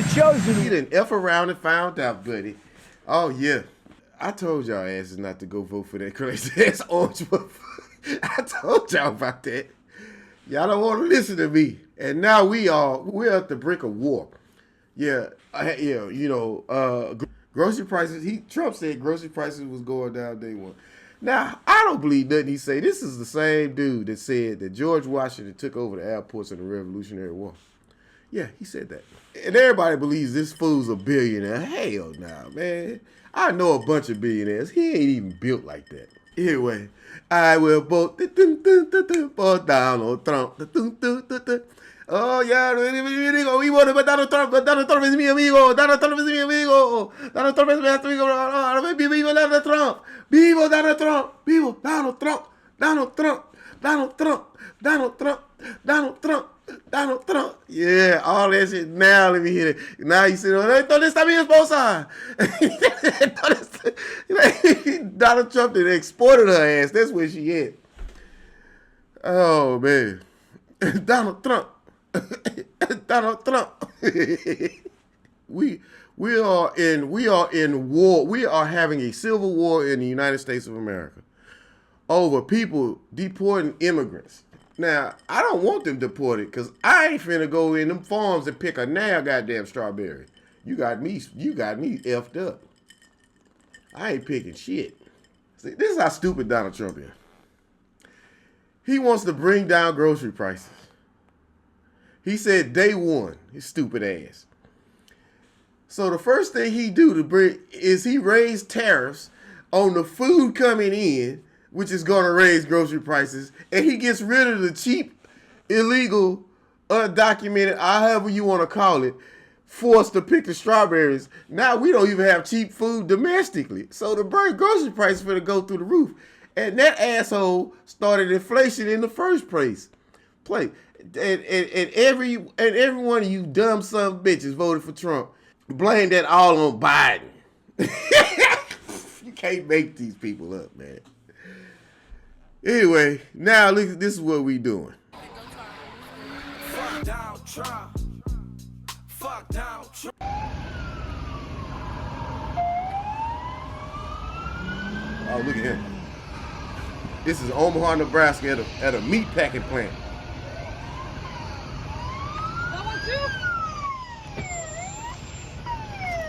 the chosen one. You didn't F around and found out, buddy. Oh, yeah. I told y'all asses not to go vote for that crazy ass orange wolf. I told y'all about that. Y'all don't want to listen to me. And now we're at the brink of war. Yeah, grocery prices, Trump said grocery prices was going down day one. Now, I don't believe nothing he say. This is the same dude that said that George Washington took over the airports in the Revolutionary War. Yeah, he said that. And everybody believes this fool's a billionaire. Hell nah, man. I know a bunch of billionaires. He ain't even built like that. Anyway, I will vote for Donald Trump. Oh, yeah, we voted for Donald Trump. Donald Trump es mi amigo. Donald Trump es mi amigo. Donald Trump es mi amigo. Vivo Donald Trump. Vivo Donald Trump. Vivo Donald Trump. Donald Trump. Donald Trump. Donald Trump. Donald Trump. Donald Trump. Yeah, all that shit. Now let me hear it. Now you say, ¿dónde está mi esposa? Donald Trump that exported her ass. That's where she at. Oh, man. Donald Trump. Donald Trump. we are in war. We are having a civil war in the United States of America over people deporting immigrants. Now, I don't want them deported because I ain't finna go in them farms and pick a now goddamn strawberry. You got me effed up. I ain't picking shit. See, this is how stupid Donald Trump is. He wants to bring down grocery prices. He said day one, his stupid ass. So the first thing he do to bring is he raise tariffs on the food coming in, which is going to raise grocery prices, and he gets rid of the cheap, illegal, undocumented, however you want to call it, forced to pick the strawberries. Now we don't even have cheap food domestically. So the grocery prices for to go through the roof. And that asshole started inflation in the first place. And every one of you dumb son of bitches voted for Trump. Blame that all on Biden. You can't make these people up, man. Anyway, now look, this is what we doing. Fuck Donald Trump. Fuck Donald Trump. Oh, look at him. This is Omaha, Nebraska at a meat packing plant.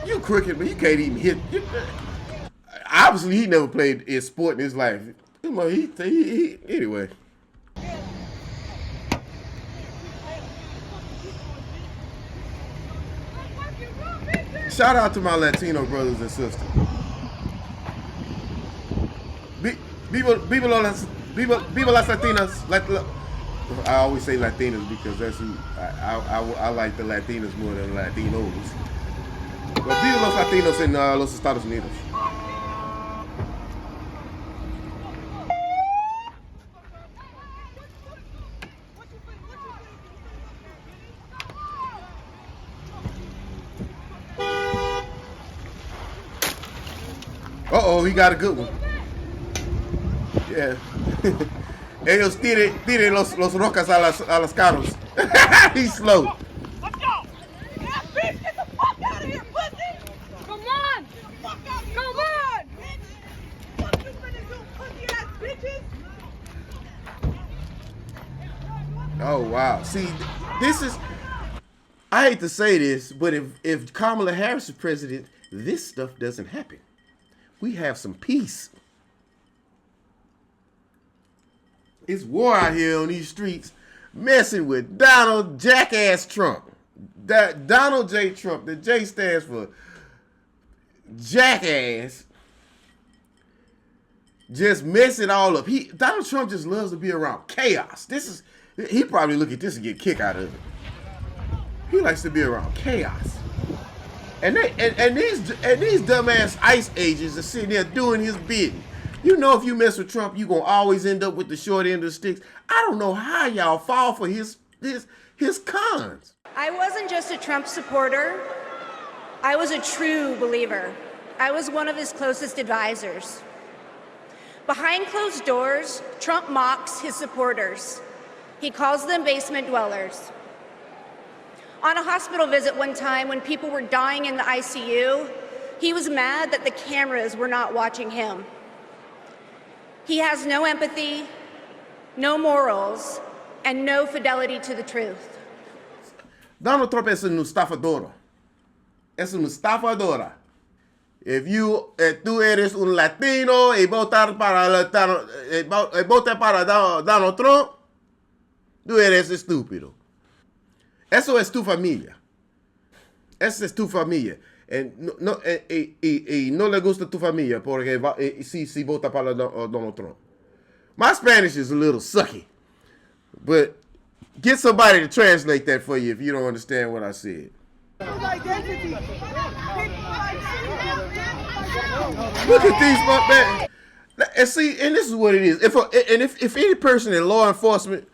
You crooked, but you can't even hit. Obviously, he never played a sport in his life. Come on, anyway. Shout out to my Latino brothers and sisters. Viva las Latinas. I always say Latinas because that's who I like the Latinas more than Latinos. But viva los Latinos en los Estados Unidos. Uh-oh, he got a good one. Yeah. Ellos tire los rocas a los carros. He's slow. Let's go. Yeah, bitch, get the fuck out of here, pussy. Come on. Come on. Fuck you finna do, pussy ass bitches. Oh, wow. See, this is... I hate to say this, but if Kamala Harris is president, this stuff doesn't happen. We have some peace. It's war out here on these streets messing with Donald Jackass Trump. Donald J. Trump. The J stands for jackass. Just messing all up. Donald Trump just loves to be around chaos. He probably look at this and get a kick out of it. He likes to be around chaos. And these dumbass ICE agents are sitting there doing his bidding. You know, if you mess with Trump, you're going to always end up with the short end of the sticks. I don't know how y'all fall for his cons. I wasn't just a Trump supporter. I was a true believer. I was one of his closest advisors. Behind closed doors, Trump mocks his supporters. He calls them basement dwellers. On a hospital visit one time when people were dying in the ICU, he was mad that the cameras were not watching him. He has no empathy, no morals, and no fidelity to the truth. Donald Trump es un estafador. Es un estafadora. If tú eres un latino y votar para Donald Trump, tú eres estúpido. Eso es tu familia. Esa es tu familia. Y no le gusta tu familia porque si vota para Donald Trump. My Spanish is a little sucky, but get somebody to translate that for you if you don't understand what I said. Look at these man. And see, and this is what it is. If any person in law enforcement,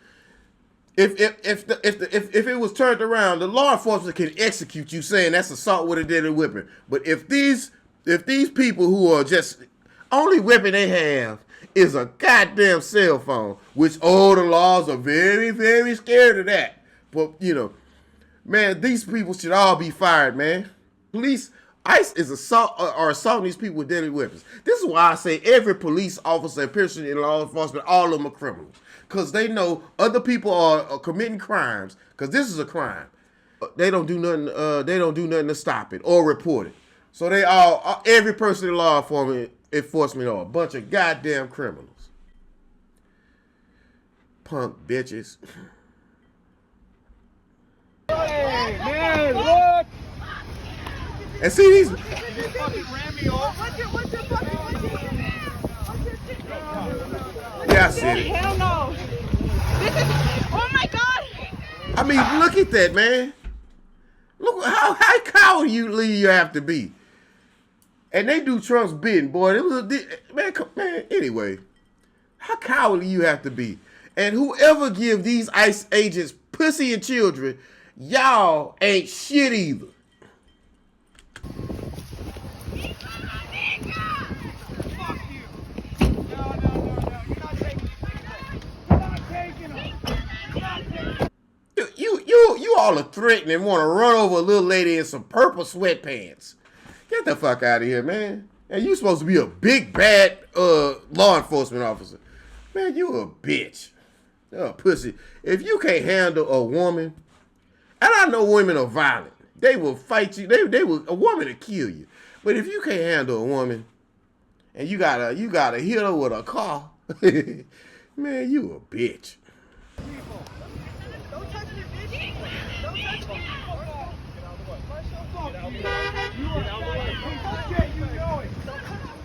if it was turned around, the law enforcement can execute you saying that's assault with a deadly weapon. But if these people who are just only weapon they have is a goddamn cell phone, which the laws are very, very scared of that. But man, these people should all be fired, man. Police, ICE is assaulting these people with deadly weapons. This is why I say every police officer and person in law enforcement, all of them are criminals. Because they know other people are committing crimes. Because this is a crime. They don't do nothing. They don't do nothing to stop it or report it. So they every person in law enforcement are a bunch of goddamn criminals. Punk bitches. Hey, man, look! And see these. Yeah, I said it. Hell no. This is, oh my God. I mean, look at that, man. Look how cowardly you have to be. And they do Trump's bidding, boy. It was man. Anyway, how cowardly you have to be. And whoever give these ICE agents pussy and children, y'all ain't shit either. You all are threatening and want to run over a little lady in some purple sweatpants. Get the fuck out of here, man. And you supposed to be a big bad law enforcement officer. Man, you a bitch. You're a pussy. If you can't handle a woman, and I know women are violent. They will fight you. A woman to kill you. But if you can't handle a woman and you gotta hit her with a car, man, you a bitch. Don't touch me, bitch. Don't touch me.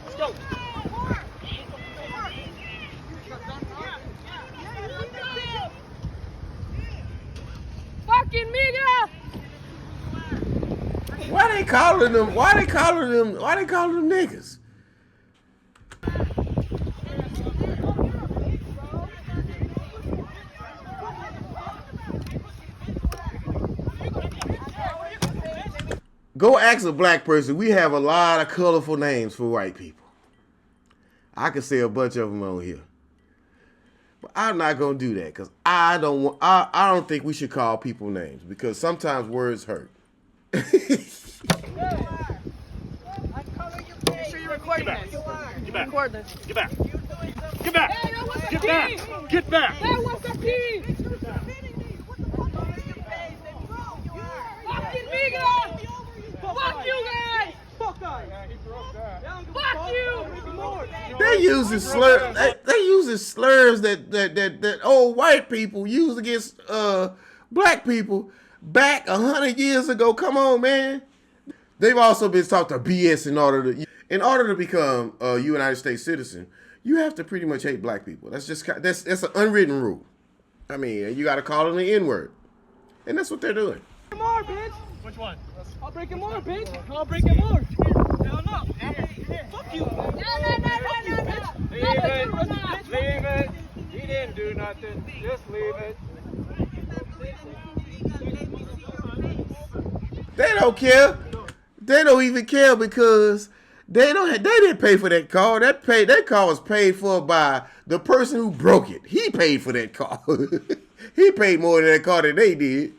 Let's go. Fucking Miguel! Why they calling them niggas? Go ask a black person. We have a lot of colorful names for white people. I can say a bunch of them on here. But I'm not gonna do that because I don't think we should call people names because sometimes words hurt. Make sure you record this. Get back. Record this. Get back. Get back. Hey, that was a Get key. back. Get back. That was a key. Fucking Miguel! Fuck you guys! Fuck you! They using slurs. They using slurs that old white people used against black people back 100 years ago. Come on, man. They've also been taught to BS in order to become a United States citizen. You have to pretty much hate black people. That's an unwritten rule. I mean, you got to call them the N-word, and that's what they're doing. More, bitch. Which one? I'll break him more, bitch. I'll break him more. Hell no. Fuck you. No. Leave it. Leave it. He didn't do nothing. Just leave it. They don't care. They don't even care because they didn't pay for that car. That car was paid for by the person who broke it. He paid for that car. He paid more than that car than they did.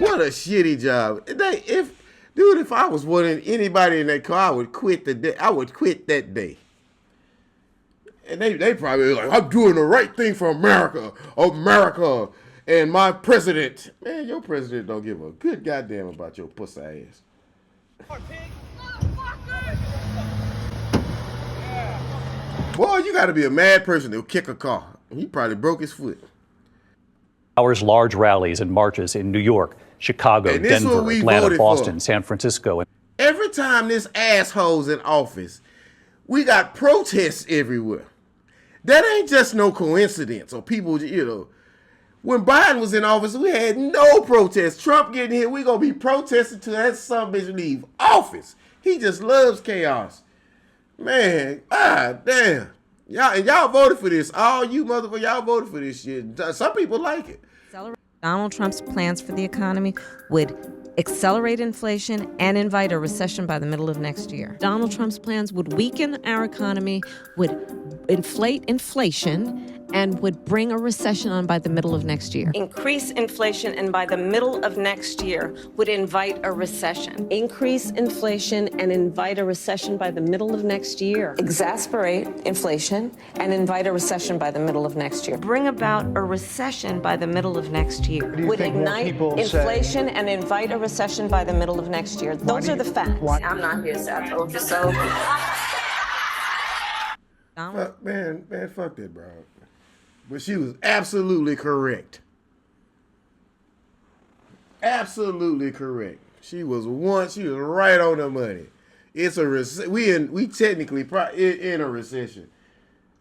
What a shitty job. If I was wanting anybody in that car, I would quit the day. I would quit that day. And they probably like, I'm doing the right thing for America, and my president. Man, your president don't give a good goddamn about your pussy ass. Boy, you got to be a mad person to kick a car. He probably broke his foot. Large rallies and marches in New York, Chicago, Denver, Atlanta, Boston, San Francisco. Every time this asshole's in office, we got protests everywhere. That ain't just no coincidence or people, When Biden was in office, we had no protests. Trump getting here, we gonna be protesting till that son bitch leave office. He just loves chaos. Man, god damn. Y'all voted for this. All you motherfuckers, y'all voted for this shit. Some people like it. Donald Trump's plans for the economy would accelerate inflation and invite a recession by the middle of next year. Donald Trump's plans would weaken our economy, would inflate inflation, and would bring a recession on by the middle of next year. Increase inflation, and by the middle of next year would invite a recession. Increase inflation and invite a recession by the middle of next year. Exasperate inflation and invite a recession by the middle of next year. Bring about a recession by the middle of next year. Would ignite inflation and invite a recession by the middle of next year. Those are the facts. I'm not here, so I told you so. Man, fuck that, bro. But she was absolutely correct. Absolutely correct. She was right on the money. It's we technically in a recession.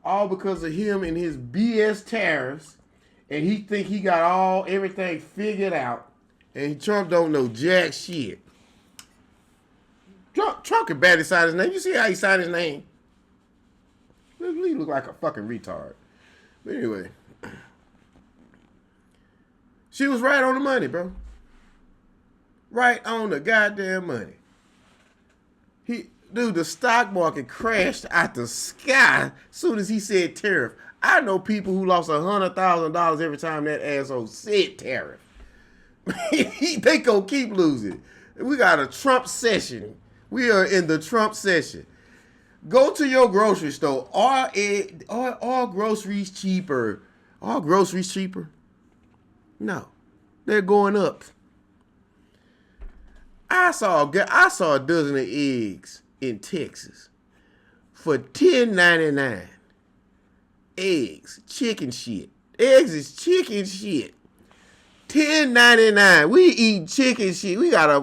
All because of him and his BS tariffs, and he think he got everything figured out, and Trump don't know jack shit. Trump can barely sign his name. You see how he signed his name? He look like a fucking retard. But anyway, she was right on the money, bro. Right on the goddamn money. The stock market crashed out the sky as soon as he said tariff. I know people who lost $100,000 every time that asshole said tariff. They gonna keep losing. We got a Trump session. We are in the Trump session. Go to your grocery store. Are groceries cheaper? Are groceries cheaper? No, they're going up. I saw a dozen of eggs in Texas for $10.99. Eggs, chicken shit. Eggs is chicken shit. $10.99. We eat chicken shit. We gotta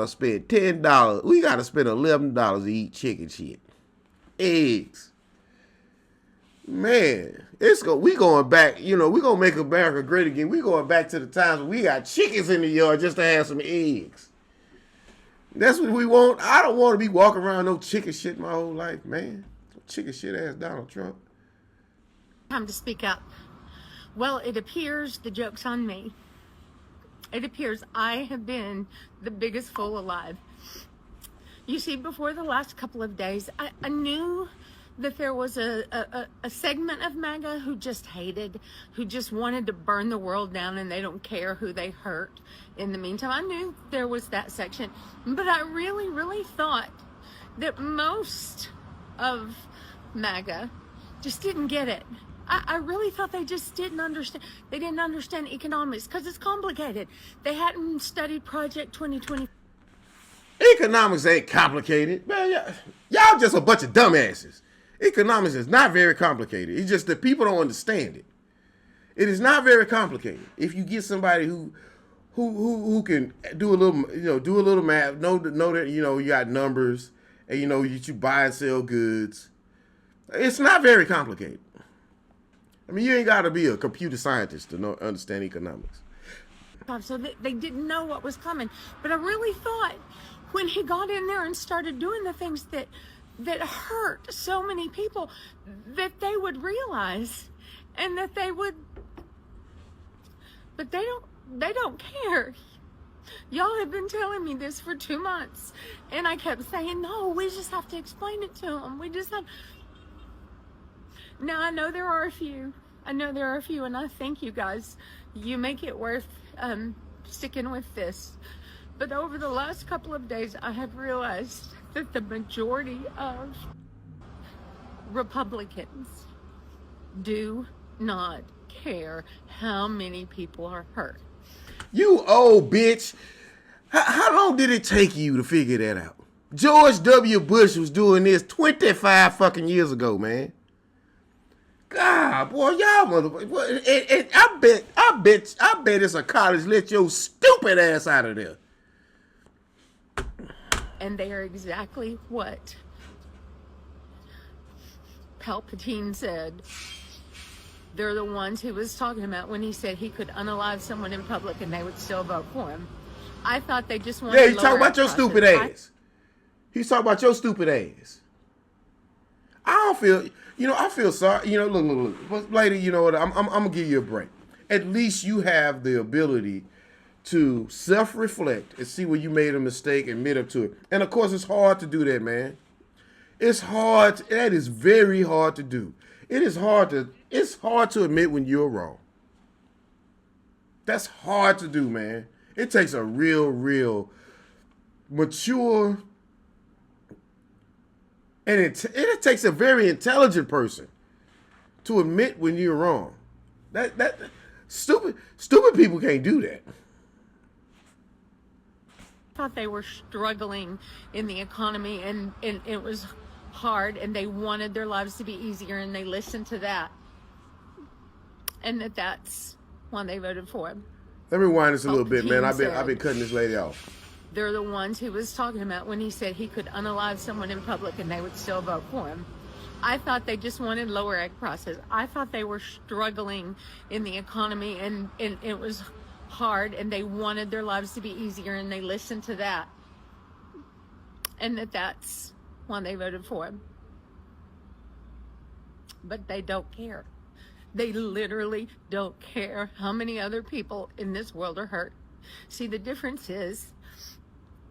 spend $10. We gotta spend $11 to eat chicken shit. Eggs. Man, we going back. We gonna make America great again. We going back to the times when we got chickens in the yard just to have some eggs. That's what we want. I don't want to be walking around no chicken shit my whole life, man. Chicken shit ass Donald Trump. Time to speak up. Well, it appears the joke's on me. It appears I have been the biggest fool alive. You see, before the last couple of days, I knew that there was a segment of MAGA who just hated, who just wanted to burn the world down, and they don't care who they hurt. In the meantime, I knew there was that section, but I really, really thought that most of MAGA just didn't get it. I really thought they just didn't understand. They didn't understand economics because it's complicated. They hadn't studied Project 2020. Economics ain't complicated. Man, y'all just a bunch of dumbasses. Economics is not very complicated. It's just that people don't understand it. It is not very complicated. If you get somebody who can do a little math, know that you got numbers, and you buy and sell goods. It's not very complicated. I mean, you ain't got to be a computer scientist to understand economics. So they didn't know what was coming. But I really thought when he got in there and started doing the things that hurt so many people, that they would realize, and that they would, but they don't care. Y'all have been telling me this for 2 months, and I kept saying, no, we just have to explain it to them. We just have. Now, I know there are a few, and I thank you guys. You make it worth sticking with this. But over the last couple of days, I have realized that the majority of Republicans do not care how many people are hurt. You old bitch. How long did it take you to figure that out? George W. Bush was doing this 25 fucking years ago, man. God, boy, y'all motherfuckers. And I bet it's a college let your stupid ass out of there. And they are exactly what Palpatine said. They're the ones he was talking about when he said he could unalive someone in public and they would still vote for him. I thought they just wanted. Yeah, he's talking about your stupid ass. He's talking about your stupid ass. I don't feel, I feel sorry. Look. Lady, you know what? I'm gonna give you a break. At least you have the ability to self-reflect and see where you made a mistake and admit up to it. And of course, it's hard to do that, man. It's hard. That is very hard to do. It's hard to admit when you're wrong. That's hard to do, man. It takes a real mature, and it takes a very intelligent person to admit when you're wrong. That stupid people can't do that. Thought they were struggling in the economy and it was hard and they wanted their lives to be easier and they listened to that. And that's why they voted for him. Let me rewind this a little bit, man. I've been cutting this lady off. They're the ones he was talking about when he said he could unalive someone in public and they would still vote for him. I thought they just wanted lower egg prices. I thought they were struggling in the economy and it was hard and they wanted their lives to be easier and they listened to that. And that's why they voted for him. But they don't care. They literally don't care how many other people in this world are hurt. See, the difference is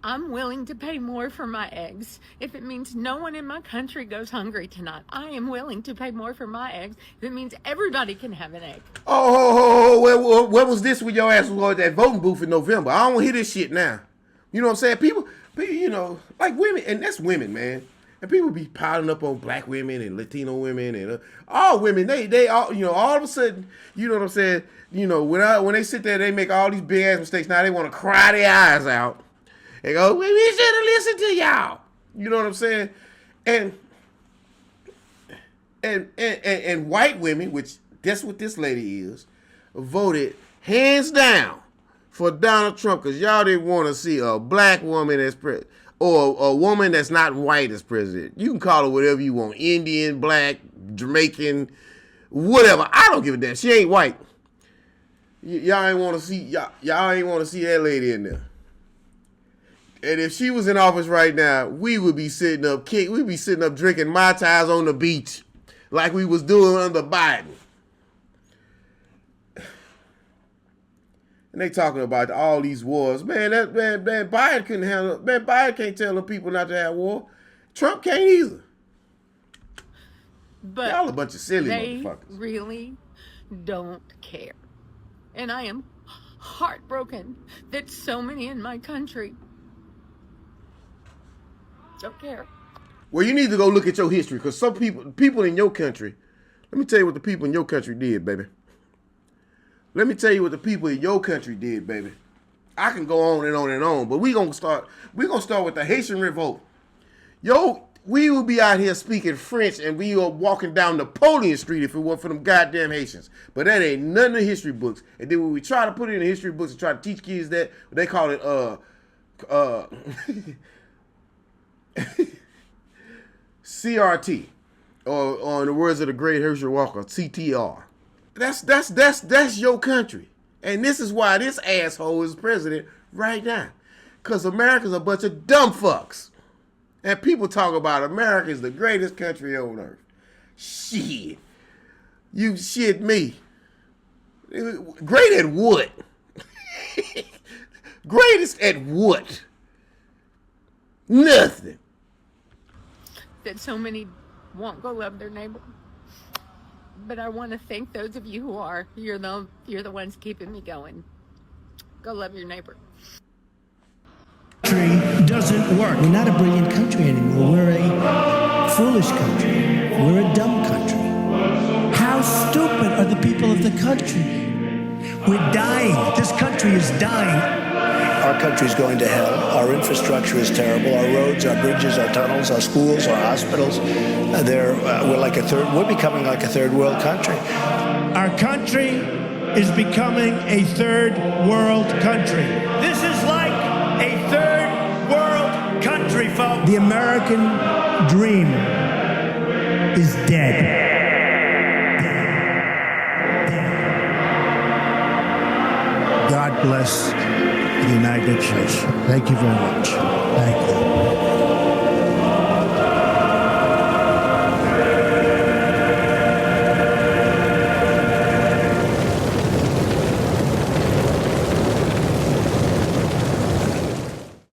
I'm willing to pay more for my eggs if it means no one in my country goes hungry tonight. I am willing to pay more for my eggs if it means everybody can have an egg. Where was this when your ass was at that voting booth in November? I don't want to hear this shit now. You know what I'm saying? People, like women, and that's women, man. And people be piling up on black women and Latino women and all women. They all, all of a sudden, you know what I'm saying? When they sit there, they make all these big ass mistakes. Now they want to cry their eyes out. They go, we should have listened to y'all. You know what I'm saying? And white women, which that's what this lady is, voted hands down for Donald Trump because y'all didn't want to see a black woman as president or a woman that's not white as president. You can call her whatever you want, Indian, black, Jamaican, whatever. I don't give a damn. She ain't white. Y'all ain't want to see y'all ain't want to see that lady in there. And if she was in office right now, we would be sitting up drinking Mai Tais on the beach like we was doing under Biden. And they talking about all these wars. Man, Biden couldn't handle it. Man, Biden can't tell the people not to have war. Trump can't either. But y'all a bunch of silly they motherfuckers. Really don't care. And I am heartbroken that so many in my country don't care. Well, you need to go look at your history because some people in your country, let me tell you what the people in your country did, baby. Let me tell you what the people in your country did, baby. I can go on and on and on, but we're gonna start with the Haitian Revolt. We will be out here speaking French and we are walking down Napoleon Street if it weren't for them goddamn Haitians. But that ain't none of the history books. And then when we try to put it in the history books and try to teach kids that, they call it CRT, or in the words of the great Herschel Walker, CTR. That's your country. And this is why this asshole is president right now. Because America's a bunch of dumb fucks. And people talk about America is the greatest country on earth. Shit. You shit me. Great at what? Greatest at what? Nothing. That so many won't go love their neighbor. But I want to thank those of you who are. You're the ones keeping me going. Go love your neighbor. Country doesn't work. We're not a brilliant country anymore. We're a foolish country. We're a dumb country. How stupid are the people of the country? We're dying. This country is dying. Our country is going to hell. Our infrastructure is terrible. Our roads, our bridges, our tunnels, our schools, our hospitals. We're becoming like a third world country. Our country is becoming a third world country. This is like a third world country, folks. The American dream is dead. God bless the United States. Thank you very much.